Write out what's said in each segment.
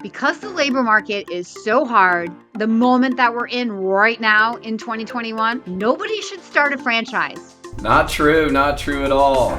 Because the labor market is so hard, the moment that we're in right now in 2021, nobody should start a franchise. Not true, not true at all.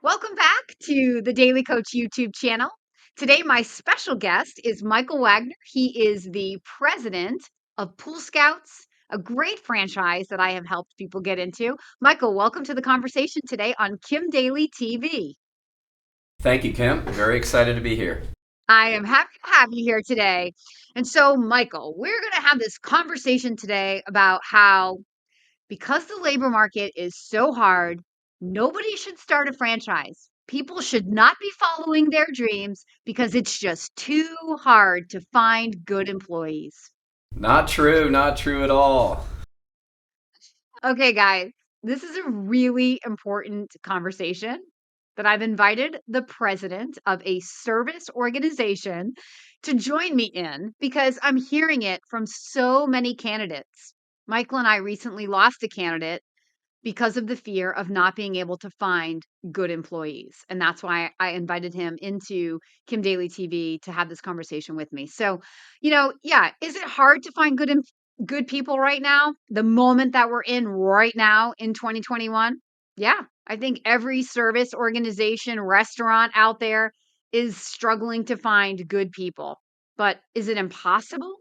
Welcome back to the Daily Coach YouTube channel. Today, my special guest is Michael Wagner. He is the president of Pool Scouts, a great franchise that I have helped people get into. Michael, welcome to the conversation today on Kim Daily TV. Thank you, Kim. Very excited to be here. I am happy to have you here today. And so, Michael, we're going to have this conversation today about how, because the labor market is so hard, nobody should start a franchise. People should not be following their dreams because it's just too hard to find good employees. Not true, not true at all. Okay, guys, this is a really important conversation that I've invited the president of a service organization to join me in because I'm hearing it from so many candidates. Michael and I recently lost a candidate because of the fear of not being able to find good employees. And that's why I invited him into Kim Daily TV to have this conversation with me. So, yeah, is it hard to find good people right now? The moment that we're in right now in 2021? Yeah, I think every service organization, restaurant out there is struggling to find good people. But is it impossible?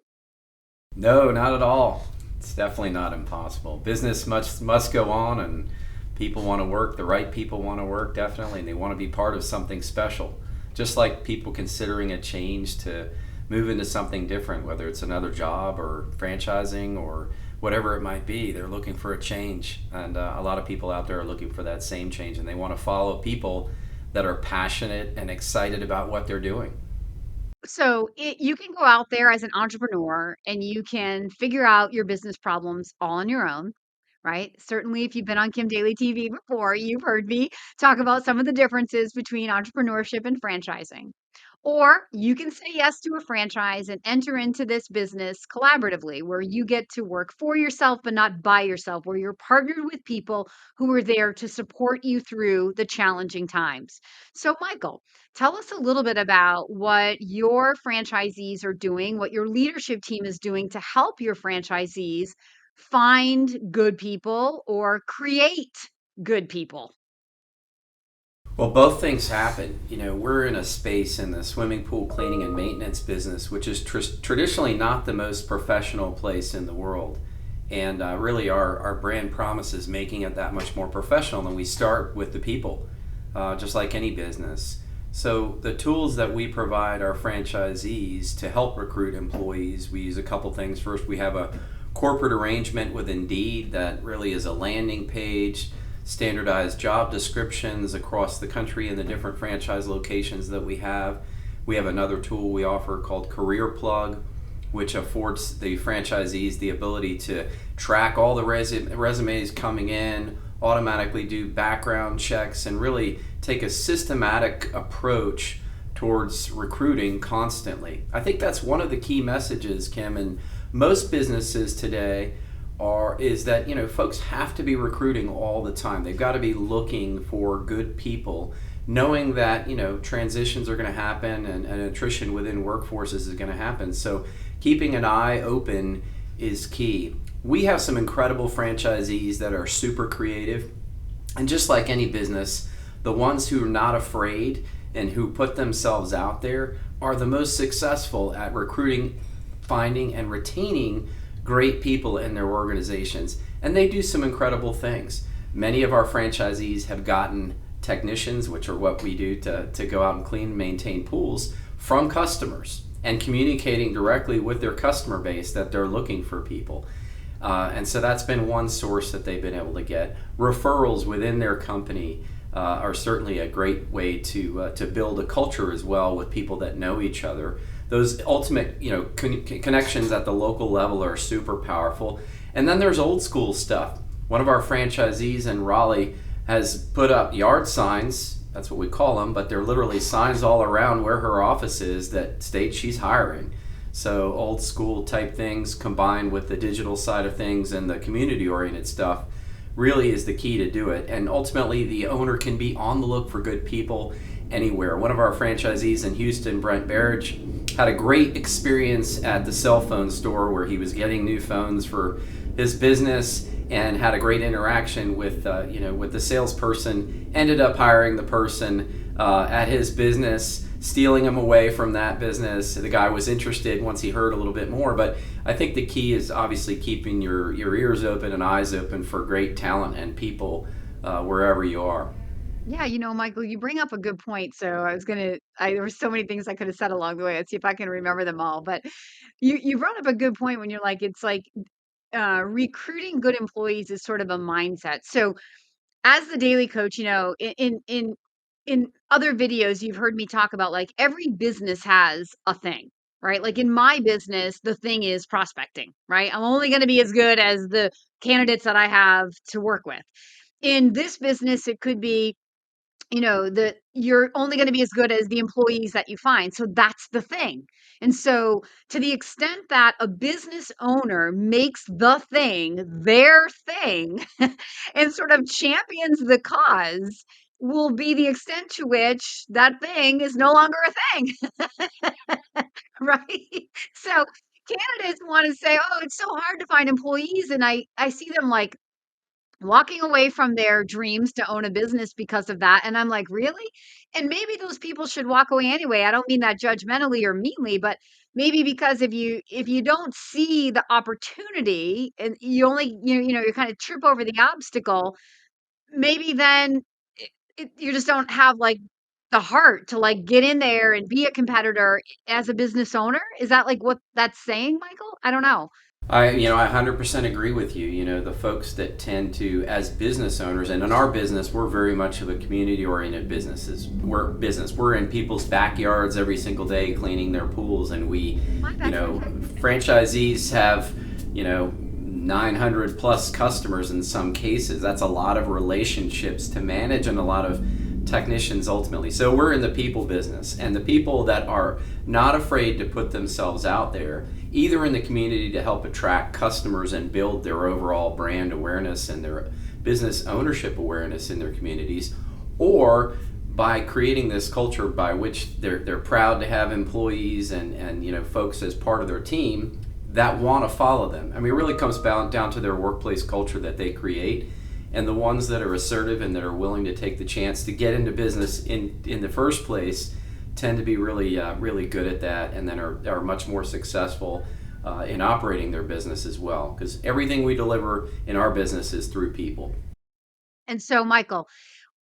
No, not at all. It's definitely not impossible. Business must go on, and people want to work. The right people want to work, definitely, and they want to be part of something special. Just like people considering a change to move into something different, whether it's another job or franchising or whatever it might be, they're looking for a change. And a lot of people out there are looking for that same change, and they want to follow people that are passionate and excited about what they're doing. So you can go out there as an entrepreneur and you can figure out your business problems all on your own, right? Certainly, if you've been on Kim Daily TV before, you've heard me talk about some of the differences between entrepreneurship and franchising. Or you can say yes to a franchise and enter into this business collaboratively, where you get to work for yourself, but not by yourself, where you're partnered with people who are there to support you through the challenging times. So, Michael, tell us a little bit about what your franchisees are doing, what your leadership team is doing to help your franchisees find good people or create good people. Well, both things happen. We're in a space in the swimming pool cleaning and maintenance business, which is traditionally not the most professional place in the world. And really, our brand promise is making it that much more professional. And we start with the people, just like any business. So, the tools that we provide our franchisees to help recruit employees, we use a couple things. First, we have a corporate arrangement with Indeed that really is a landing page, standardized job descriptions across the country in the different franchise locations that we have. We have another tool we offer called Career Plug, which affords the franchisees the ability to track all the resumes coming in, automatically do background checks, and really take a systematic approach towards recruiting constantly. I think that's one of the key messages, Kim, in most businesses today is that folks have to be recruiting all the time. They've got to be looking for good people, knowing that transitions are going to happen and attrition within workforces is going to happen. So keeping an eye open is key. We have some incredible franchisees that are super creative, and just like any business, the ones who are not afraid and who put themselves out there are the most successful at recruiting, finding, and retaining great people in their organizations, and they do some incredible things. Many of our franchisees have gotten technicians, which are what we do to go out and clean and maintain pools, from customers and communicating directly with their customer base that they're looking for people. And so that's been one source that they've been able to get. Referrals within their company are certainly a great way to build a culture as well with people that know each other. Those ultimate connections at the local level are super powerful. And then there's old school stuff. One of our franchisees in Raleigh has put up yard signs, that's what we call them, but they're literally signs all around where her office is that state she's hiring. So old school type things combined with the digital side of things and the community oriented stuff really is the key to do it. And ultimately, the owner can be on the look for good people anywhere. One of our franchisees in Houston, Brent Barrage, had a great experience at the cell phone store where he was getting new phones for his business and had a great interaction with with the salesperson. Ended up hiring the person at his business, stealing him away from that business. The guy was interested once he heard a little bit more. But I think the key is obviously keeping your ears open and eyes open for great talent and people wherever you are. Yeah, Michael, you bring up a good point. So there were so many things I could have said along the way. Let's see if I can remember them all. But you brought up a good point when you're like, it's like recruiting good employees is sort of a mindset. So as the daily coach, in other videos, you've heard me talk about like every business has a thing, right? Like in my business, the thing is prospecting, right? I'm only going to be as good as the candidates that I have to work with. In this business, it could be that you're only going to be as good as the employees that you find. So that's the thing. And so to the extent that a business owner makes the thing their thing and sort of champions the cause will be the extent to which that thing is no longer a thing. Right? So candidates want to say, oh, it's so hard to find employees. And I see them like walking away from their dreams to own a business because of that. And I'm like, really? And maybe those people should walk away anyway. I don't mean that judgmentally or meanly, but maybe because if you don't see the opportunity and you only you kind of trip over the obstacle, maybe then you just don't have like the heart to like get in there and be a competitor as a business owner. Is that like what that's saying, Michael? I don't know. I 100% agree with you. The folks that tend to, as business owners, and in our business, we're very much of a community-oriented We're in people's backyards every single day cleaning their pools, and Why, that's franchisees have, 900 plus customers in some cases. That's a lot of relationships to manage and a lot of technicians ultimately. So we're in the people business, and the people that are not afraid to put themselves out there, either in the community to help attract customers and build their overall brand awareness and their business ownership awareness in their communities, or by creating this culture by which they're proud to have employees and folks as part of their team that want to follow them. I mean, it really comes down to their workplace culture that they create, and the ones that are assertive and that are willing to take the chance to get into business in the first place tend to be really good at that, and then are much more successful in operating their business as well, because everything we deliver in our business is through people. And so, Michael,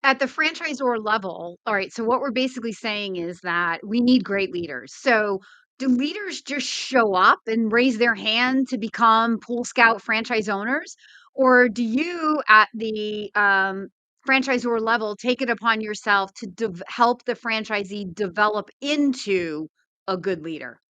at the franchisor level, all right, so what we're basically saying is that we need great leaders. So, do leaders just show up and raise their hand to become Pool Scout franchise owners? Or do you, at the franchisor level, take it upon yourself to help the franchisee develop into a good leader?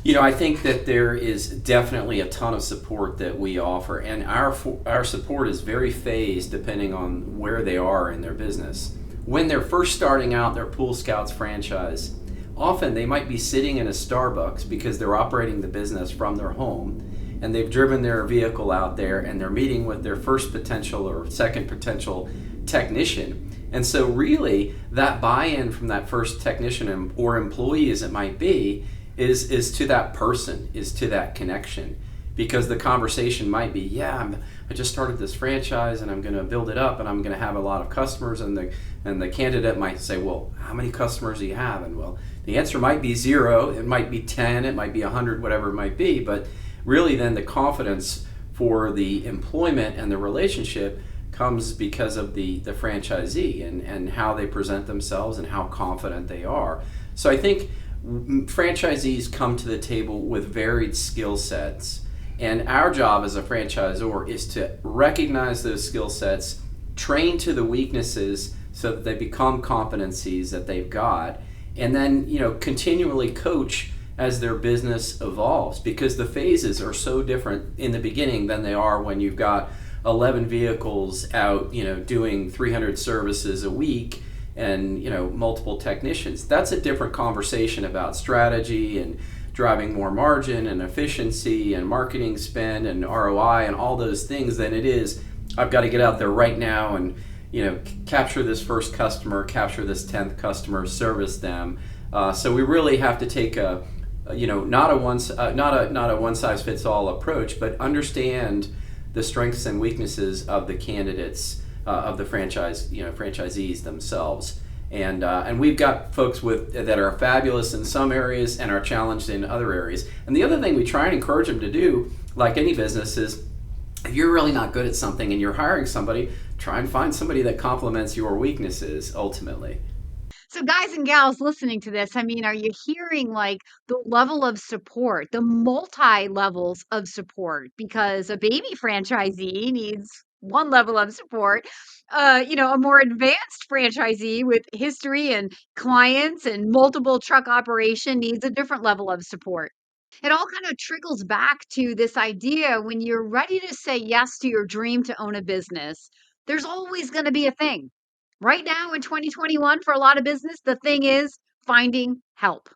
I think that there is definitely a ton of support that we offer, and our support is very phased depending on where they are in their business. When they're first starting out their Pool Scouts franchise, often they might be sitting in a Starbucks because they're operating the business from their home, and they've driven their vehicle out there and they're meeting with their first potential or second potential technician. And so really that buy-in from that first technician or employee, as it might be, is to that person, is to that connection, because the conversation might be, I just started this franchise and I'm going to build it up and I'm going to have a lot of customers, and the candidate might say, well, how many customers do you have? And well, the answer might be 0, it might be 10, it might be 100, whatever it might be, but really then the confidence for the employment and the relationship comes because of the franchisee and how they present themselves and how confident they are. So I think franchisees come to the table with varied skill sets, and our job as a franchisor is to recognize those skill sets, train to the weaknesses so that they become competencies that they've got, and then continually coach as their business evolves, because the phases are so different in the beginning than they are when you've got 11 vehicles out doing 300 services a week and multiple technicians. That's a different conversation about strategy and driving more margin and efficiency and marketing spend and ROI and all those things than it is, I've got to get out there right now and capture this first customer, capture this 10th customer, service them. So we really have to take not a one size fits all approach, but understand the strengths and weaknesses of the candidates, of the franchisees themselves. And we've got folks that are fabulous in some areas and are challenged in other areas. And the other thing we try and encourage them to do, like any business, is if you're really not good at something and you're hiring somebody, try and find somebody that complements your weaknesses ultimately. So, guys and gals listening to this, I mean, are you hearing like the level of support, the multi levels of support? Because a baby franchisee needs one level of support. A more advanced franchisee with history and clients and multiple truck operation needs a different level of support. It all kind of trickles back to this idea when you're ready to say yes to your dream to own a business, there's always going to be a thing. Right now in 2021, for a lot of business, the thing is finding help,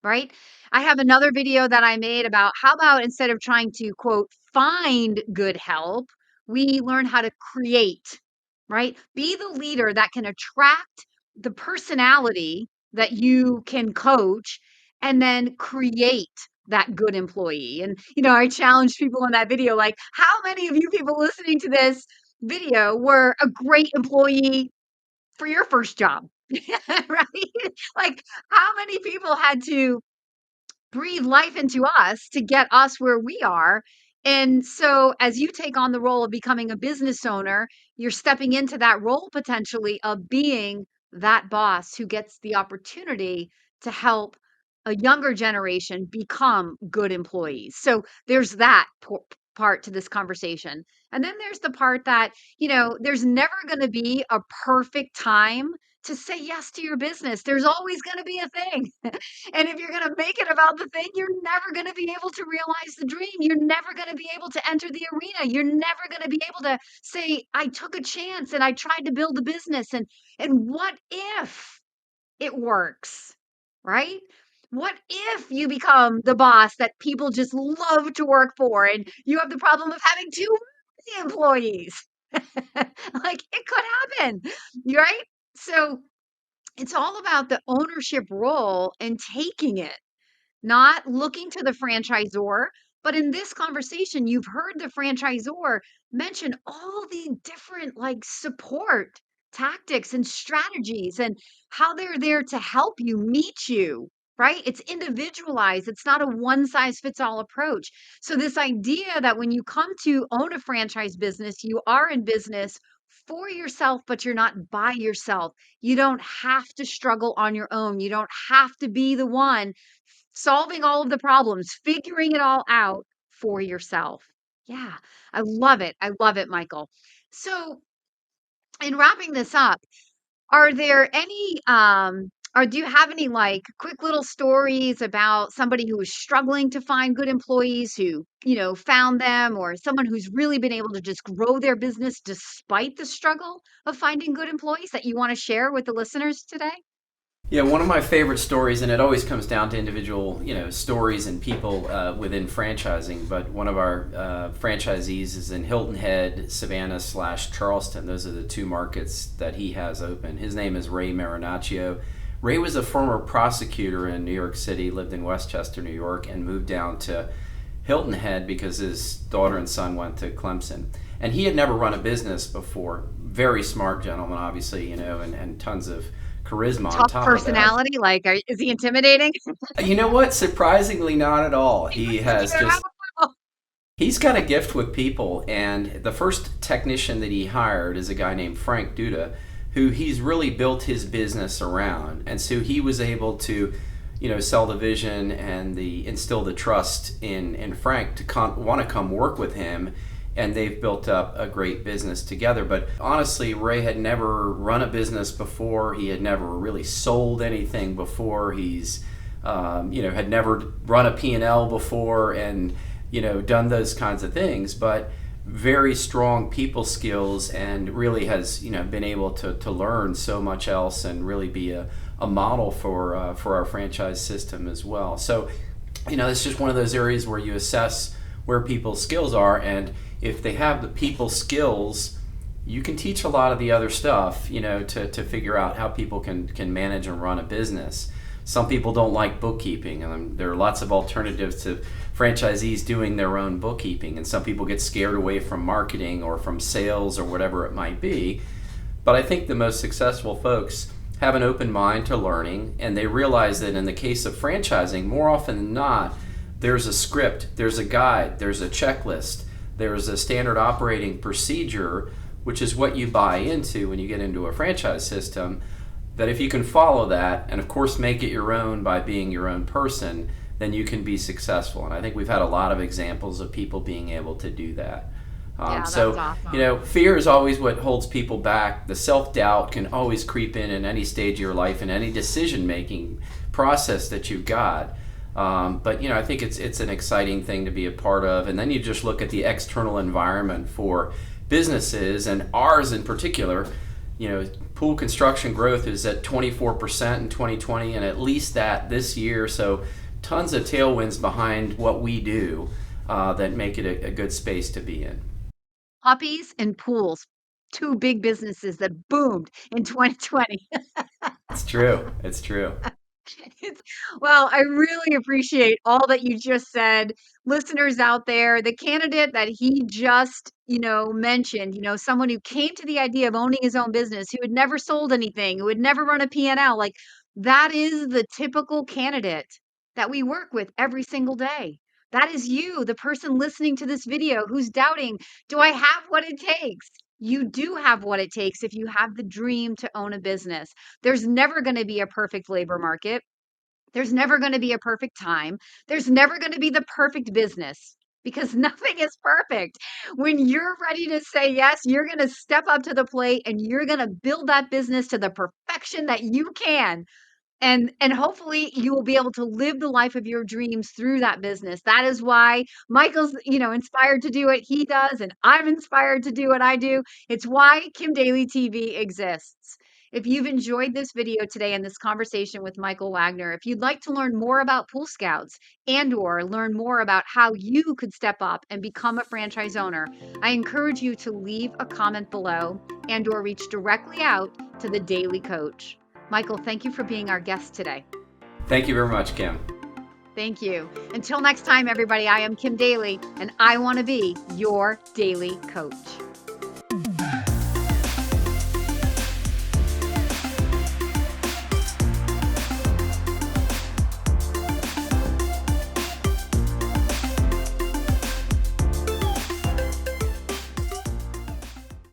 right? I have another video that I made about how about instead of trying to quote, find good help, we learn how to create, right? Be the leader that can attract the personality that you can coach and then create that good employee. And, I challenged people in that video, like, how many of you people listening to this video were a great employee for your first job? Right? Like, how many people had to breathe life into us to get us where we are? And so, as you take on the role of becoming a business owner, you're stepping into that role potentially of being that boss who gets the opportunity to help a younger generation become good employees. So, there's that part to this conversation. And then there's the part that, there's never going to be a perfect time to say yes to your business. There's always going to be a thing. And if you're going to make it about the thing, you're never going to be able to realize the dream. You're never going to be able to enter the arena. You're never going to be able to say, I took a chance and I tried to build a business. And what if it works? Right? What if you become the boss that people just love to work for and you have the problem of having too many employees? Like it could happen, right? So it's all about the ownership role and taking it, not looking to the franchisor. But in this conversation, you've heard the franchisor mention all the different like support tactics and strategies and how they're there to help you meet you, right? It's individualized, it's not a one size fits all approach. So, this idea that when you come to own a franchise business, you are in business for yourself, but you're not by yourself. You don't have to struggle on your own. You don't have to be the one solving all of the problems, figuring it all out for yourself. Yeah, I love it. I love it, Michael. So, in wrapping this up, are there any or do you have any like quick little stories about somebody who was struggling to find good employees who, found them, or someone who's really been able to just grow their business despite the struggle of finding good employees that you want to share with the listeners today? Yeah, one of my favorite stories, and it always comes down to individual, stories and people within franchising. But one of our franchisees is in Hilton Head, Savannah/Charleston. Those are the two markets that he has open. His name is Ray Marinaccio. Ray was a former prosecutor in New York City, lived in Westchester, New York, and moved down to Hilton Head because his daughter and son went to Clemson. And he had never run a business before. Very smart gentleman, obviously, and tons of charisma on Tough top of that. personality, like, is he intimidating? You know what? Surprisingly, not at all. He's got a gift with people. And the first technician that he hired is a guy named Frank Duda, who he's really built his business around. And so he was able to, sell the vision and instill the trust in Frank to want to come work with him. And they've built up a great business together. But honestly, Ray had never run a business before. He had never really sold anything before. He's, had never run a P&L before and, done those kinds of things. But very strong people skills and really has, been able to learn so much else and really be a model for our franchise system as well. So It's just one of those areas where you assess where people's skills are, and if they have the people skills, you can teach a lot of the other stuff, to figure out how people can manage and run a business. Some people don't like bookkeeping, and there are lots of alternatives to franchisees doing their own bookkeeping, and some people get scared away from marketing or from sales or whatever it might be. But I think the most successful folks have an open mind to learning, and they realize that in the case of franchising, more often than not, there's a script, there's a guide, there's a checklist, there's a standard operating procedure, which is what you buy into when you get into a franchise system, that if you can follow that, and of course make it your own by being your own person, then you can be successful. And I think we've had a lot of examples of people being able to do that. Yeah, that's So, awesome. fear is always what holds people back. The self-doubt can always creep in any stage of your life, in any decision-making process that you've got. But I think it's an exciting thing to be a part of. And then you just look at the external environment for businesses, and ours in particular. Pool construction growth is at 24% in 2020, and at least that this year. So, tons of tailwinds behind what we do that make it a good space to be in. Puppies and pools, two big businesses that boomed in 2020. It's true. It's true. It's, well, I really appreciate all that you just said. Listeners out there, the candidate that he just, mentioned, someone who came to the idea of owning his own business, who had never sold anything, who had never run a P&L, like that is the typical candidate that we work with every single day. That is you, the person listening to this video who's doubting, do I have what it takes? You do have what it takes if you have the dream to own a business. There's never going to be a perfect labor market. There's never going to be a perfect time. There's never going to be the perfect business because nothing is perfect. When you're ready to say yes, you're going to step up to the plate and you're going to build that business to the perfection that you can, and hopefully you will be able to live the life of your dreams through that business. That is why Michael's, inspired to do what he does, and I'm inspired to do what I do. It's why Kim Daly TV exists. If you've enjoyed this video today and this conversation with Michael Wagner, if you'd like to learn more about Pool Scouts and or learn more about how you could step up and become a franchise owner, I encourage you to leave a comment below and or reach directly out to the Daily Coach. Michael, thank you for being our guest today. Thank you very much, Kim. Thank you. Until next time, everybody, I am Kim Daly, and I want to be your daily coach.